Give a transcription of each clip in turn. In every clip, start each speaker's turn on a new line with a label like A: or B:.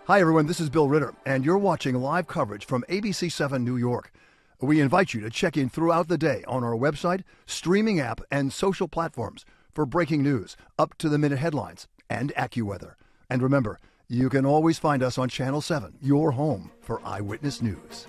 A: Hi, everyone. This is Bill Ritter, and you're watching live coverage from ABC-7 New York. We invite you to check in throughout the day on our website, streaming app, and social platforms for breaking news, up-to-the-minute headlines, and AccuWeather. And remember, you can always find us on Channel 7, your home for Eyewitness News.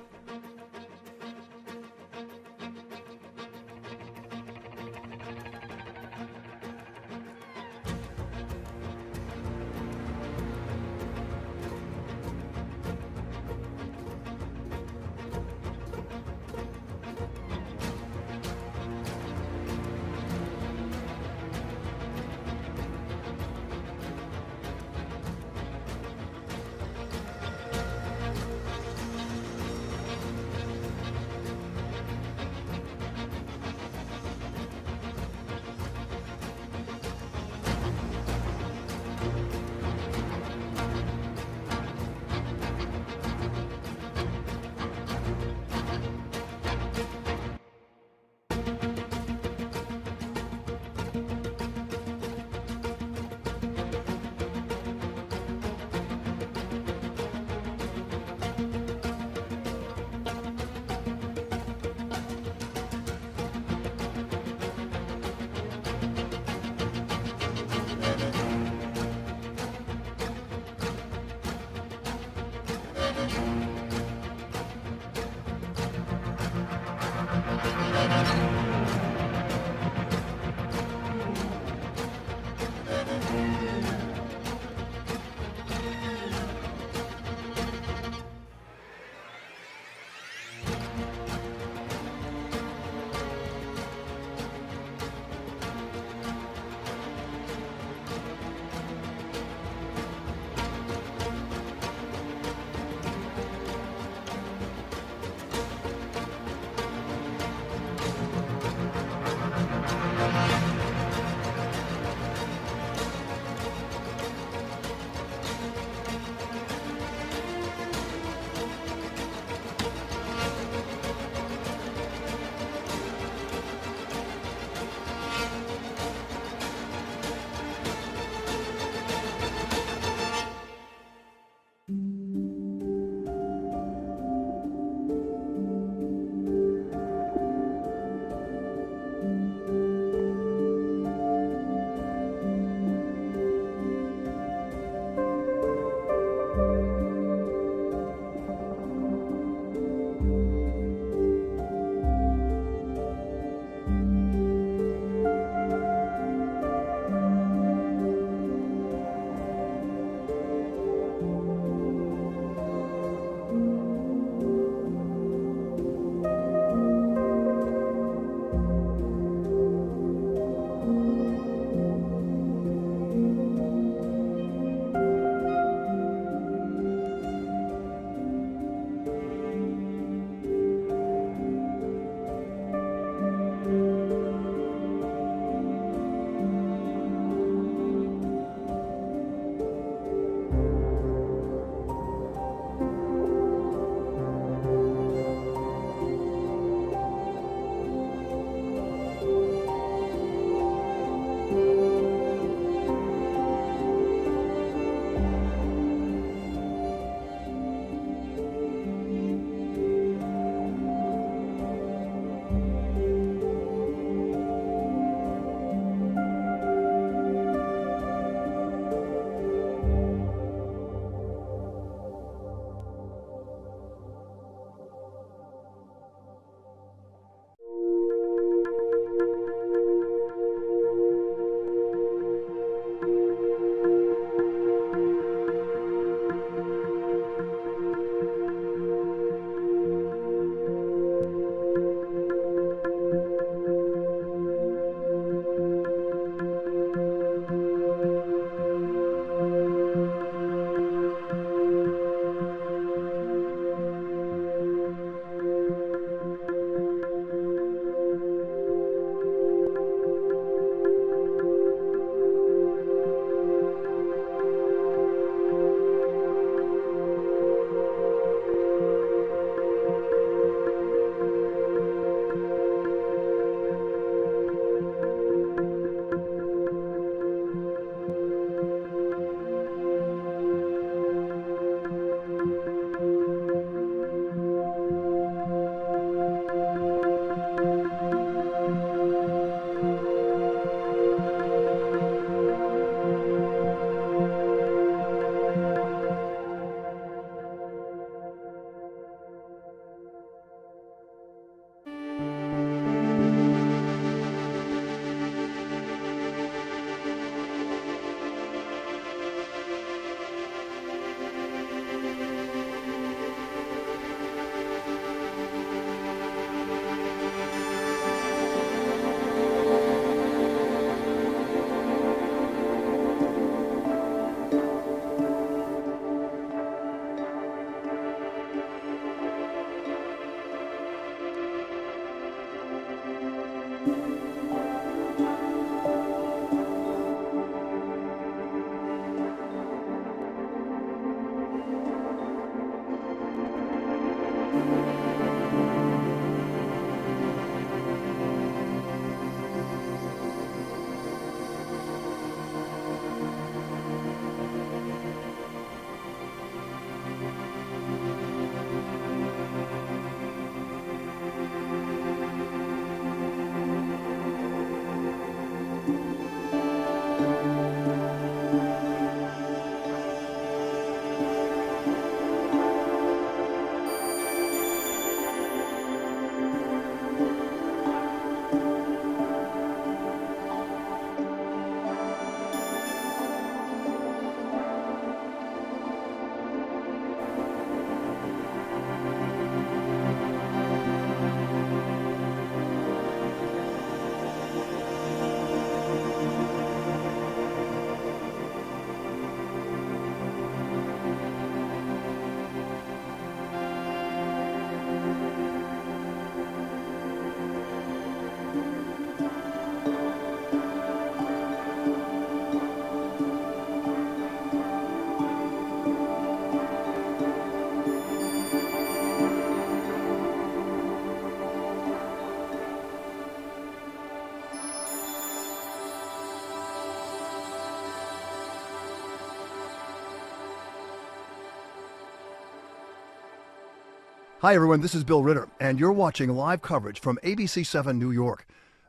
A: Hi, everyone. This is Bill Ritter, and you're watching live coverage from ABC-7 New York.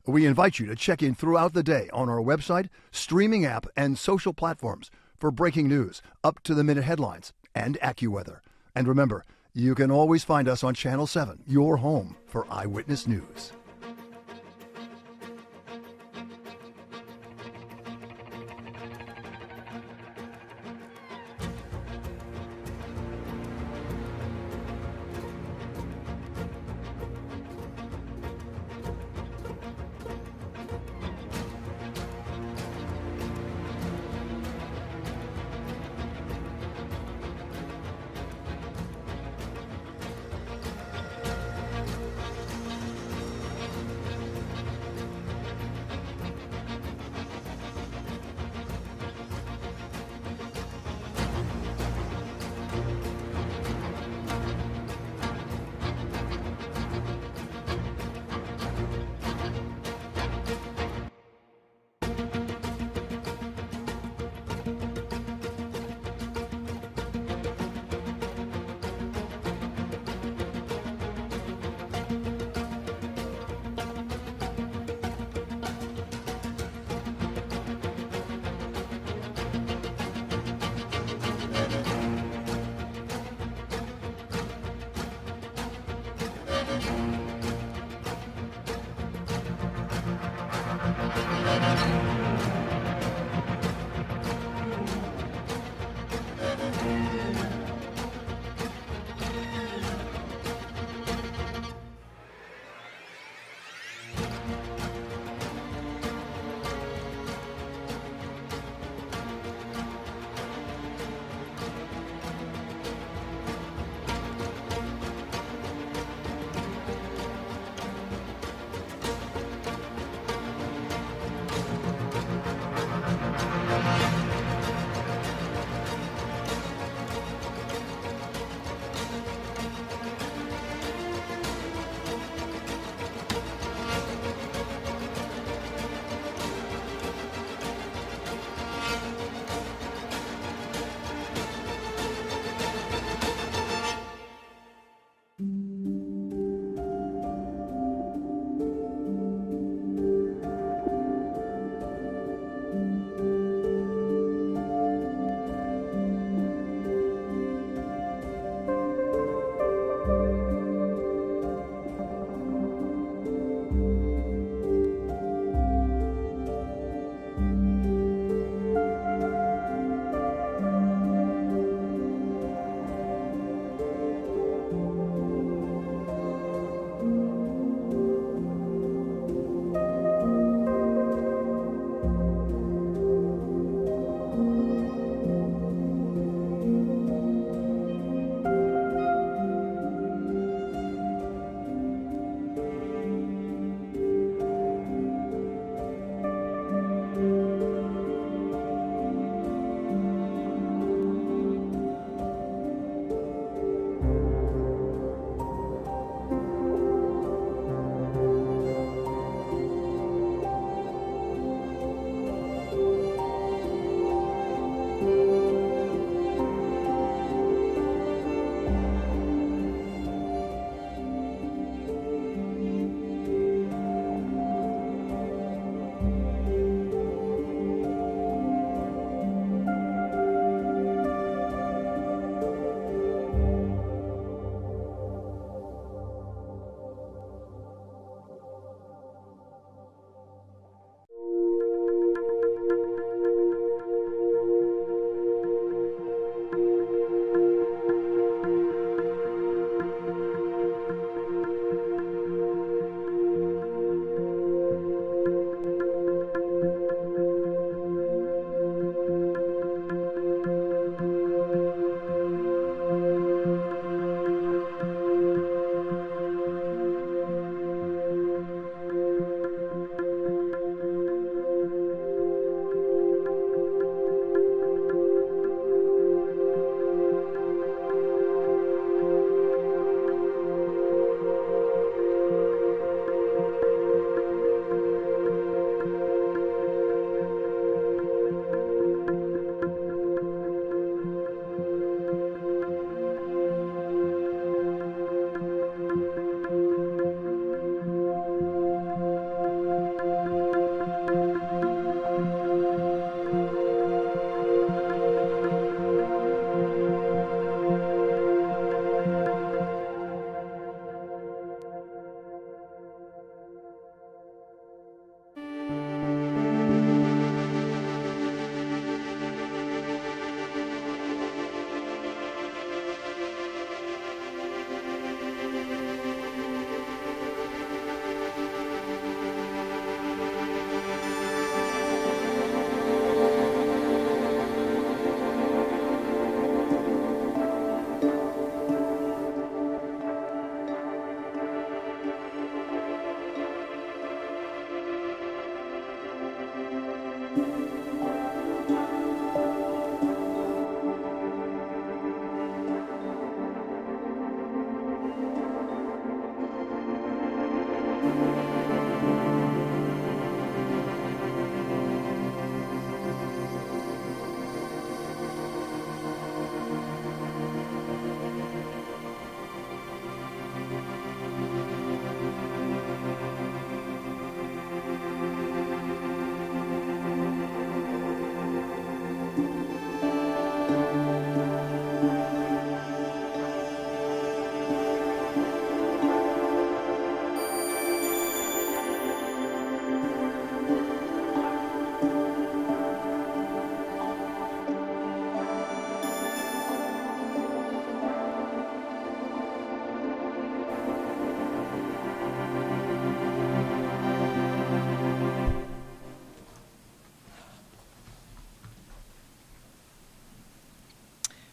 A: We invite you to check in throughout the day on our website, streaming app, and social platforms for breaking news, up-to-the-minute headlines, and AccuWeather. And remember, you can always find us on Channel 7, your home for Eyewitness News.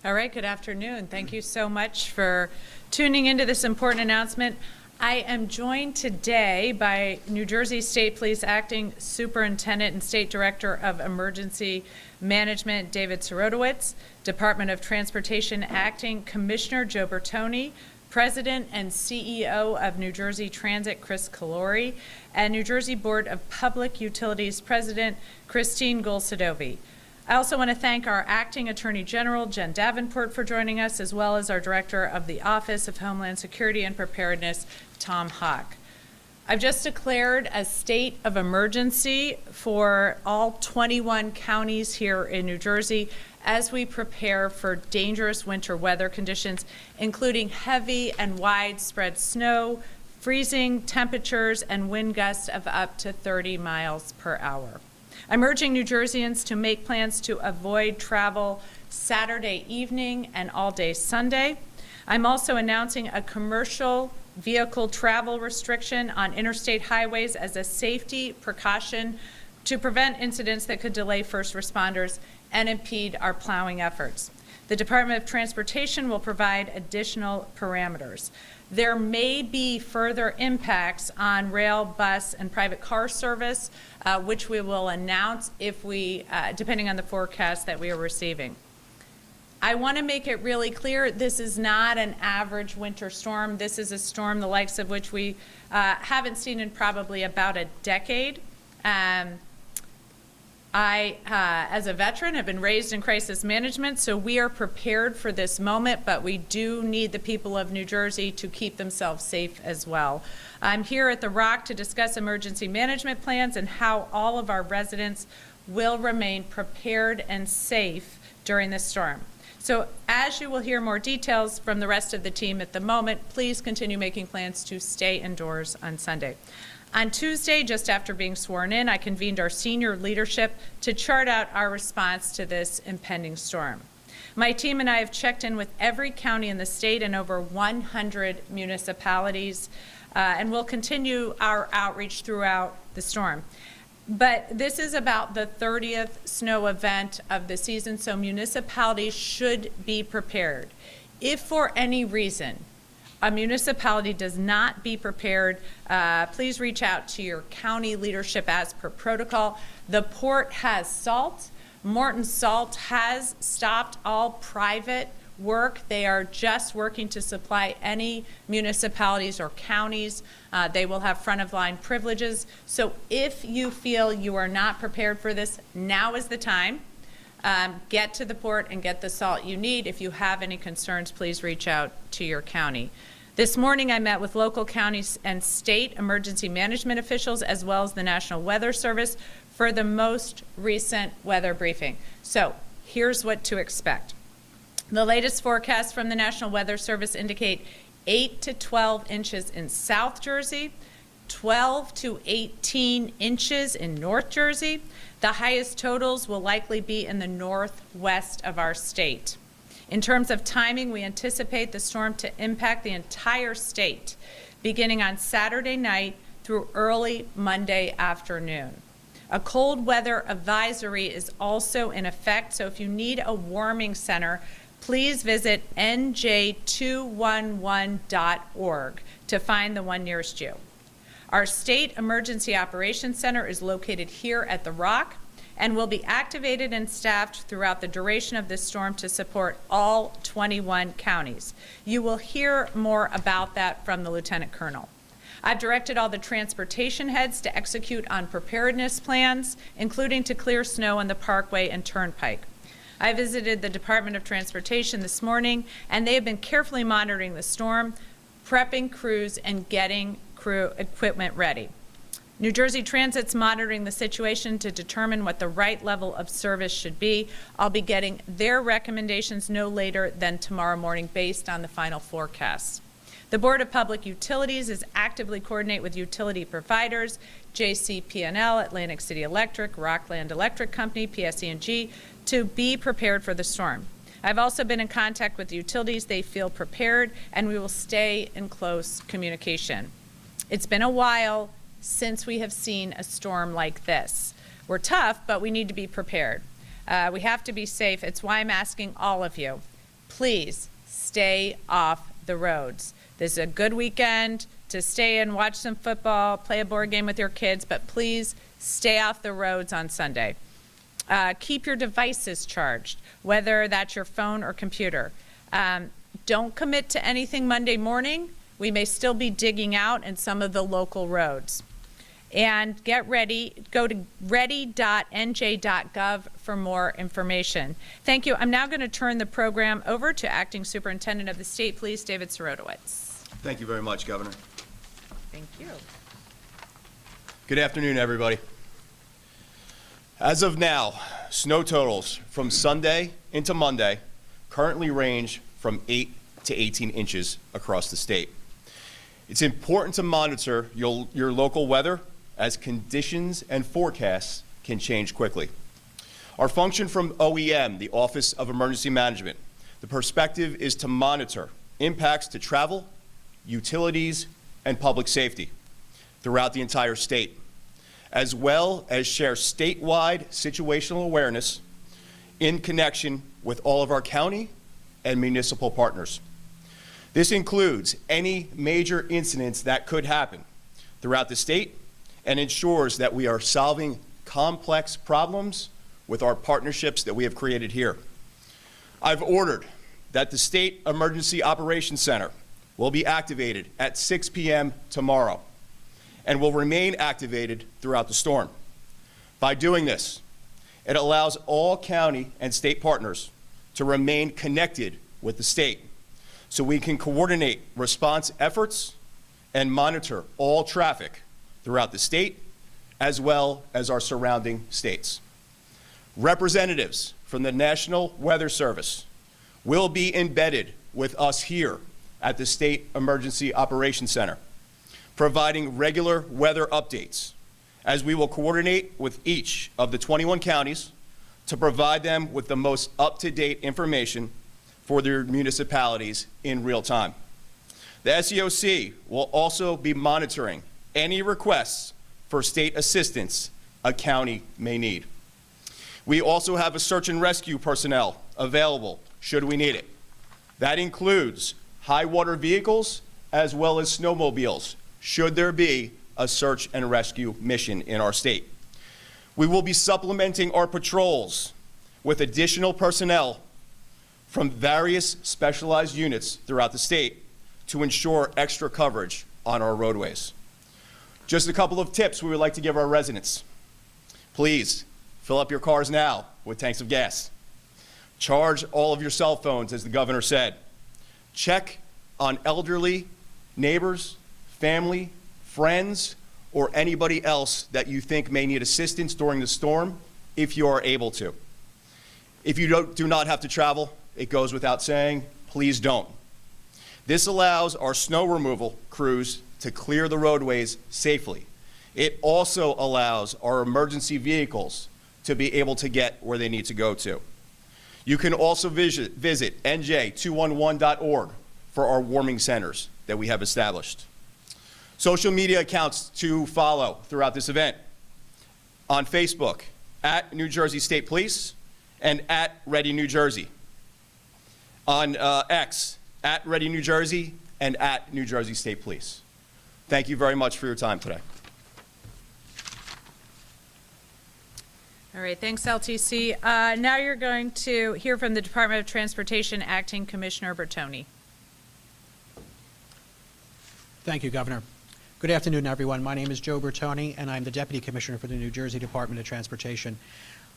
B: All right, good afternoon. Thank you so much for tuning into this important announcement. I am joined today by New Jersey State Police Acting Superintendent and State Director of Emergency Management, David Sorotowicz, Department of Transportation Acting Commissioner Joe Bertoni, President and CEO of New Jersey Transit, Chris Calori, and New Jersey Board of Public Utilities President, Christine Golsadovi. I also want to thank our Acting Attorney General, Jen Davenport, for joining us, as well as our Director of the Office of Homeland Security and Preparedness, Tom Hawk. I've just declared a state of emergency for all 21 counties here in New Jersey as we prepare for dangerous winter weather conditions, including heavy and widespread snow, freezing temperatures, and wind gusts of up to 30 miles per hour. I'm urging New Jerseyans to make plans to avoid travel Saturday evening and all day Sunday. I'm also announcing a commercial vehicle travel restriction on interstate highways as a safety precaution to prevent incidents that could delay first responders and impede our plowing efforts. The Department of Transportation will provide additional parameters. There may be further impacts on rail, bus, and private car service, which we will announce if depending on the forecast that we are receiving. I want to make it really clear, this is not an average winter storm. This is a storm the likes of which we haven't seen in probably about a decade. I, as a veteran, have been raised in crisis management, so we are prepared for this moment, but we do need the people of New Jersey to keep themselves safe as well. I'm here at the Rock to discuss emergency management plans and how all of our residents will remain prepared and safe during this storm. So as you will hear more details from the rest of the team at the moment, please continue making plans to stay indoors on Sunday. On Tuesday, just after being sworn in, I convened our senior leadership to chart out our response to this impending storm. My team and I have checked in with every county in the state and over 100 municipalities, and we'll continue our outreach throughout the storm. But this is about the 30th snow event of the season, so municipalities should be prepared. If for any reason a municipality does not be prepared, please reach out to your county leadership as per protocol. The port has salt. Morton Salt has stopped all private work. They are just working to supply any municipalities or counties. They will have front of line privileges. So if you feel you are not prepared for this, now is the time. Get to the port and get the salt you need. If you have any concerns, please reach out to your county. This morning, I met with local counties and state emergency management officials, as well as the National Weather Service, for the most recent weather briefing. So here's what to expect. The latest forecasts from the National Weather Service indicate 8 to 12 inches in South Jersey, 12 to 18 inches in North Jersey. The highest totals will likely be in the northwest of our state. In terms of timing, we anticipate the storm to impact the entire state, beginning on Saturday night through early Monday afternoon. A cold weather advisory is also in effect, so if you need a warming center, please visit nj211.org to find the one nearest you. Our State Emergency Operations Center is located here at the Rock and will be activated and staffed throughout the duration of this storm to support all 21 counties. You will hear more about that from the Lieutenant Colonel. I've directed all the transportation heads to execute on preparedness plans, including to clear snow on the Parkway and Turnpike. I visited the Department of Transportation this morning, and they have been carefully monitoring the storm, prepping crews, and getting crew equipment ready. New Jersey Transit's monitoring the situation to determine what the right level of service should be. I'll be getting their recommendations no later than tomorrow morning based on the final forecasts. The Board of Public Utilities is actively coordinating with utility providers, JCP&L, Atlantic City Electric, Rockland Electric Company, PSE&G, to be prepared for the storm. I've also been in contact with the utilities. They feel prepared, and we will stay in close communication. It's been a while since we have seen a storm like this. We're tough, but we need to be prepared. We have to be safe. It's why I'm asking all of you, please stay off the roads. This is a good weekend to stay and watch some football, play a board game with your kids, but please stay off the roads on Sunday. Keep your devices charged, whether that's your phone or computer. Don't commit to anything Monday morning. We may still be digging out in some of the local roads. And get ready, go to ready.nj.gov for more information. Thank you. I'm now going to turn the program over to Acting Superintendent of the State Police, David Sirotowicz.
C: Thank you very much, Governor.
B: Thank you.
C: Good afternoon, everybody. As of now, snow totals from Sunday into Monday currently range from 8 to 18 inches across the state. It's important to monitor your local weather as conditions and forecasts can change quickly. Our function from OEM, the Office of Emergency Management, the perspective is to monitor impacts to travel, utilities, and public safety throughout the entire state, as well as share statewide situational awareness in connection with all of our county and municipal partners. This includes any major incidents that could happen throughout the state and ensures that we are solving complex problems with our partnerships that we have created here. I've ordered that the State Emergency Operations Center will be activated at 6 p.m. tomorrow and will remain activated throughout the storm. By doing this, it allows all county and state partners to remain connected with the state so we can coordinate response efforts and monitor all traffic throughout the state as well as our surrounding states. Representatives from the National Weather Service will be embedded with us here at the State Emergency Operations Center, providing regular weather updates as we will coordinate with each of the 21 counties to provide them with the most up-to-date information for their municipalities in real time. The SEOC will also be monitoring any requests for state assistance a county may need. We also have a search and rescue personnel available should we need it. That includes high water vehicles as well as snowmobiles should there be a search and rescue mission in our state. We will be supplementing our patrols with additional personnel from various specialized units throughout the state to ensure extra coverage on our roadways. Just a couple of tips we would like to give our residents. Please fill up your cars now with tanks of gas. Charge all of your cell phones, as the governor said. Check on elderly, neighbors, family, friends, or anybody else that you think may need assistance during the storm if you are able to. If you do not have to travel, it goes without saying, please don't. This allows our snow removal crews to clear the roadways safely. It also allows our emergency vehicles to be able to get where they need to go to. You can also visit nj211.org for our warming centers that we have established. Social media accounts to follow throughout this event. On Facebook, at New Jersey State Police and at Ready New Jersey. On X, at Ready New Jersey and at New Jersey State Police. Thank you very much for your time today.
B: All right, thanks, LTC. Now you're going to hear from the Department of Transportation Acting Commissioner Bertoni.
D: Thank you, Governor. Good afternoon, everyone. My name is Joe Bertoni, and I'm the Deputy Commissioner for the New Jersey Department of Transportation.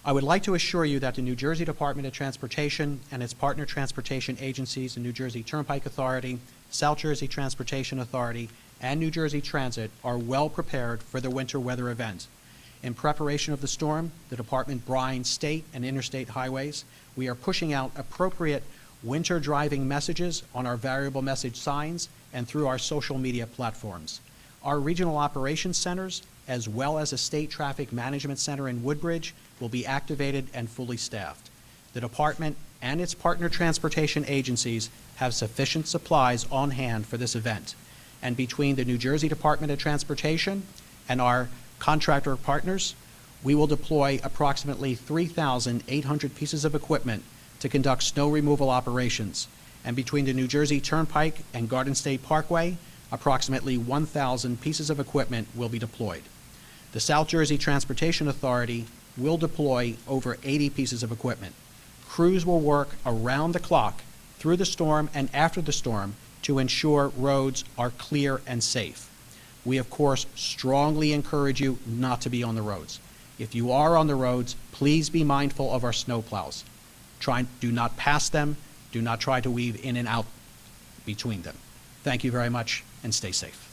D: I would like to assure you that the New Jersey Department of Transportation and its partner transportation agencies, the New Jersey Turnpike Authority, South Jersey Transportation Authority, and New Jersey Transit, are well prepared for the winter weather event. In preparation of the storm, the department brines state and interstate highways. We are pushing out appropriate winter driving messages on our variable message signs and through our social media platforms. Our regional operations centers, as well as a state traffic management center in Woodbridge, will be activated and fully staffed. The department and its partner transportation agencies have sufficient supplies on hand for this event. And between the New Jersey Department of Transportation and our contractor partners, we will deploy approximately 3,800 pieces of equipment to conduct snow removal operations, and between the New Jersey Turnpike and Garden State Parkway, approximately 1,000 pieces of equipment will be deployed. The South Jersey Transportation Authority will deploy over 80 pieces of equipment. Crews will work around the clock through the storm and after the storm to ensure roads are clear and safe. We, of course, strongly encourage you not to be on the roads. If you are on the roads, please be mindful of our snowplows. Do not pass them. Do not try to weave in and out between them. Thank you very much, and stay safe.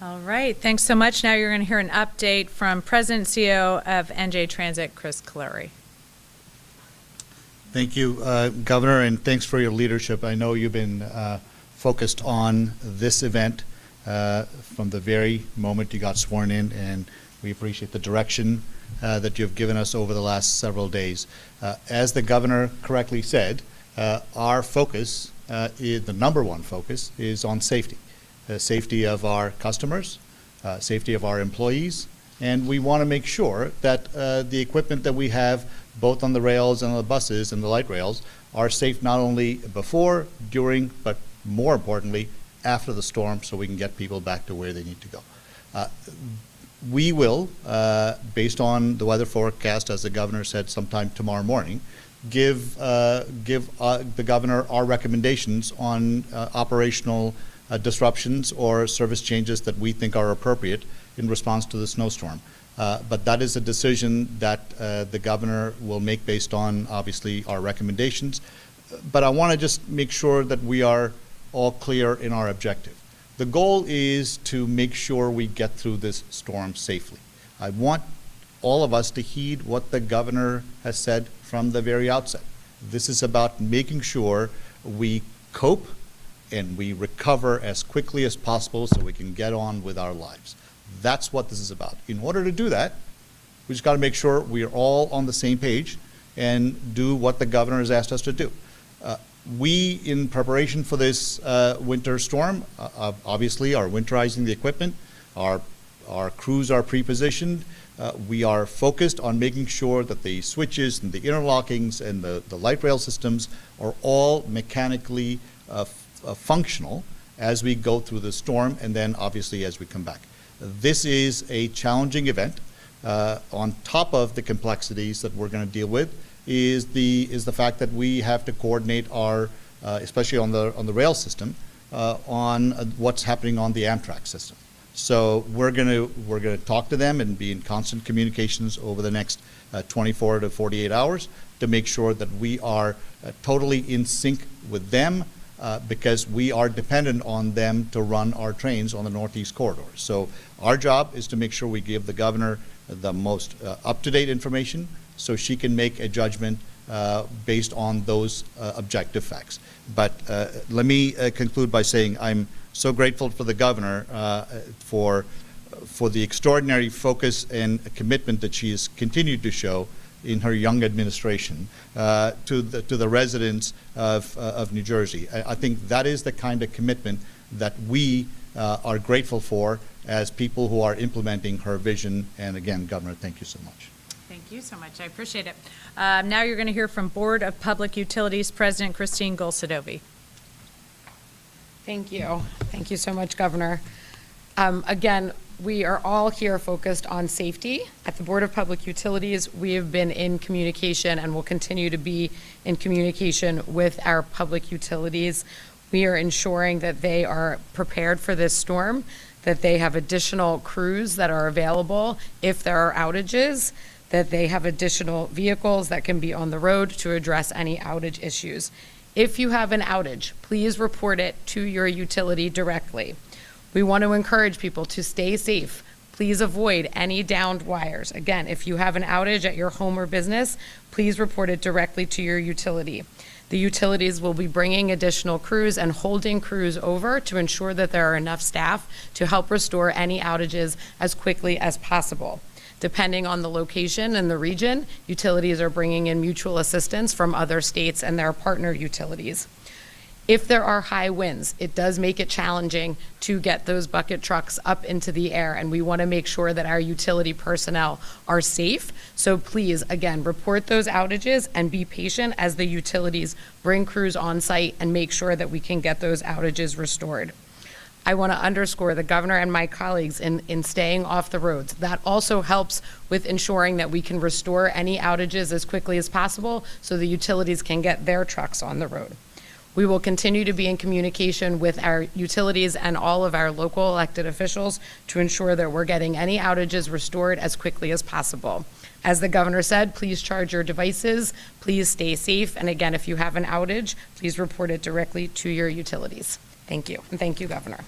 B: All right, thanks so much. Now you're going to hear an update from President and CEO of NJ Transit, Chris Clary.
E: Thank you, Governor, and thanks for your leadership. I know you've been focused on this event from the very moment you got sworn in, and we appreciate the direction that you've given us over the last several days. As the Governor correctly said, our focus, the number one focus, is on safety. The safety of our customers, safety of our employees, and we want to make sure that the equipment that we have both on the rails and on the buses and the light rails are safe not only before, during, but more importantly, after the storm, so we can get people back to where they need to go. We will, based on the weather forecast, as the Governor said, sometime tomorrow morning, give the Governor our recommendations on operational disruptions or service changes that we think are appropriate in response to the snowstorm. But that is a decision that the Governor will make based on, obviously, our recommendations. But I want to just make sure that we are all clear in our objective. The goal is to make sure we get through this storm safely. I want all of us to heed what the Governor has said from the very outset. This is about making sure we cope and we recover as quickly as possible so we can get on with our lives. That's what this is about. In order to do that, we just got to make sure we are all on the same page and do what the Governor has asked us to do. We, in preparation for this winter storm, obviously are winterizing the equipment. Our crews are pre-positioned. We are focused on making sure that the switches and the interlockings and the light rail systems are all mechanically functional as we go through the storm and then obviously as we come back. This is a challenging event. On top of the complexities that we're going to deal with is the fact that we have to coordinate our, especially on the rail system, on what's happening on the Amtrak system. So we're going to talk to them and be in constant communications over the next 24 to 48 hours to make sure that we are totally in sync with them, because we are dependent on them to run our trains on the Northeast Corridor. So our job is to make sure we give the Governor the most up-to-date information so she can make a judgment based on those objective facts. But let me conclude by saying I'm so grateful for the Governor for the extraordinary focus and commitment that she has continued to show in her young administration to the residents of New Jersey. I think that is the kind of commitment that we are grateful for as people who are implementing her vision. And again, Governor, thank you so much.
B: Thank you so much. I appreciate it. Now you're going to hear from Board of Public Utilities President Christine Golsadovi.
F: Thank you. Thank you so much, Governor. Again, we are all here focused on safety. At the Board of Public Utilities, we have been in communication and will continue to be in communication with our public utilities. We are ensuring that they are prepared for this storm, that they have additional crews that are available if there are outages, that they have additional vehicles that can be on the road to address any outage issues. If you have an outage, please report it to your utility directly. We want to encourage people to stay safe. Please avoid any downed wires. Again, if you have an outage at your home or business, please report it directly to your utility. The utilities will be bringing additional crews and holding crews over to ensure that there are enough staff to help restore any outages as quickly as possible. Depending on the location and the region, utilities are bringing in mutual assistance from other states and their partner utilities. If there are high winds, it does make it challenging to get those bucket trucks up into the air, and we want to make sure that our utility personnel are safe. So please, again, report those outages and be patient as the utilities bring crews on site and make sure that we can get those outages restored. I want to underscore the governor and my colleagues in staying off the roads. That also helps with ensuring that we can restore any outages as quickly as possible so the utilities can get their trucks on the road. We will continue to be in communication with our utilities and all of our local elected officials to ensure that we're getting any outages restored as quickly as possible. As the governor said, please charge your devices, please stay safe, and again, if you have an outage, please report it directly to your utilities. Thank you, and thank you, Governor.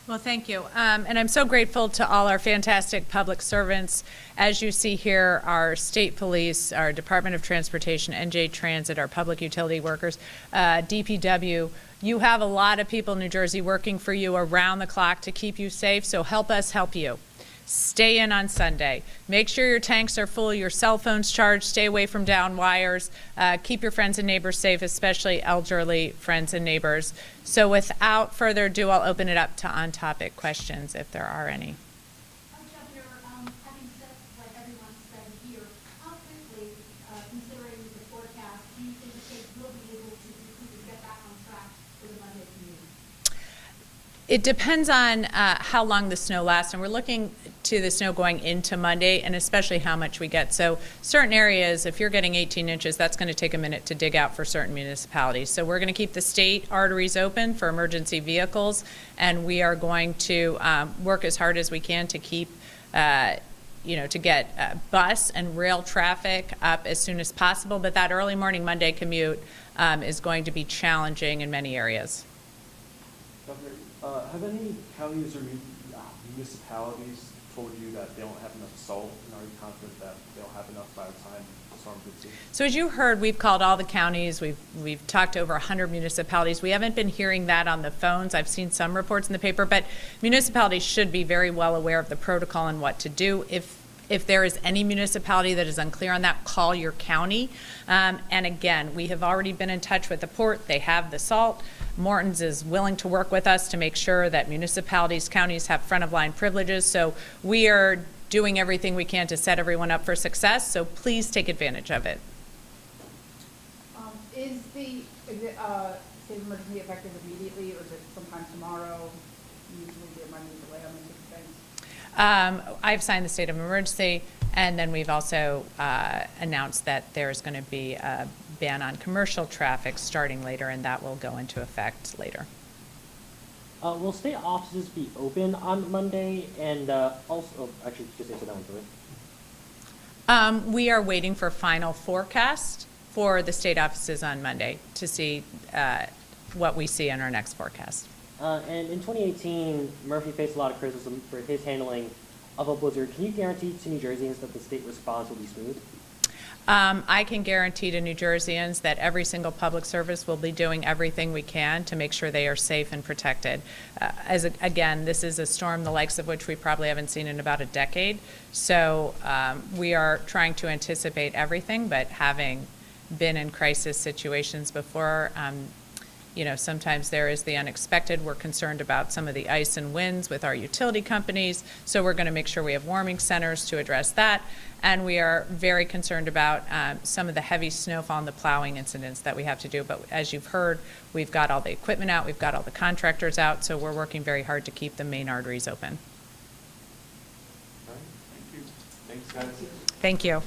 B: Well, thank you. And I'm so grateful to all our fantastic public servants. As you see here, our state police, our Department of Transportation, NJ Transit, our public utility workers, DPW. You have a lot of people in New Jersey working for you around the clock to keep you safe, so help us help you. Stay in on Sunday. Make sure your tanks are full, your cell phones charged, stay away from down wires, keep your friends and neighbors safe, especially elderly friends and neighbors. So without further ado, I'll open it up to on-topic questions if there are any.
G: Governor, having said what everyone said here, how quickly, considering the forecast, do you think the state will be able to get back on track for the Monday commute?
B: It depends on how long the snow lasts, and we're looking to the snow going into Monday, and especially how much we get. So certain areas, if you're getting 18 inches, that's going to take a minute to dig out for certain municipalities. So we're going to keep the state arteries open for emergency vehicles, and we are going to work as hard as we can to keep to get bus and rail traffic up as soon as possible. But that early morning Monday commute is going to be challenging in many areas.
H: Governor, have any counties or municipalities told you that they don't have enough salt, and are you confident that they'll have enough by the time the storm gets here?
B: So as you heard, we've called all the counties. We've talked to over 100 municipalities. We haven't been hearing that on the phones. I've seen some reports in the paper, but municipalities should be very well aware of the protocol and what to do. If there is any municipality that is unclear on that, call your county. And again, we have already been in touch with the port. They have the salt. Morton's is willing to work with us to make sure that municipalities, counties have front-of-line privileges. So we are doing everything we can to set everyone up for success. So please take advantage of it.
I: Is the state of emergency effective immediately, or is it sometime tomorrow? Usually there might be a delay on those things.
B: I've signed the state of emergency, and then we've also announced that there's going to be a ban on commercial traffic starting later, and that will go into effect later.
J: Will state offices be open on Monday? And also, actually, just answer that one for me.
B: We are waiting for final forecast for the state offices on Monday to see what we see in our next forecast.
J: And in 2018, Murphy faced a lot of criticism for his handling of a blizzard. Can you guarantee to New Jerseyans that the state response will be smooth?
B: I can guarantee to New Jerseyans that every single public service will be doing everything we can to make sure they are safe and protected. Again, this is a storm the likes of which we probably haven't seen in about a decade. So we are trying to anticipate everything, but having been in crisis situations before, sometimes there is the unexpected. We're concerned about some of the ice and winds with our utility companies, so we're going to make sure we have warming centers to address that. And we are very concerned about some of the heavy snowfall and the plowing incidents that we have to do. But as you've heard, we've got all the equipment out, we've got all the contractors out, so we're working very hard to keep the main arteries open.
H: All right, thank you. Thanks, guys.
B: Thank you.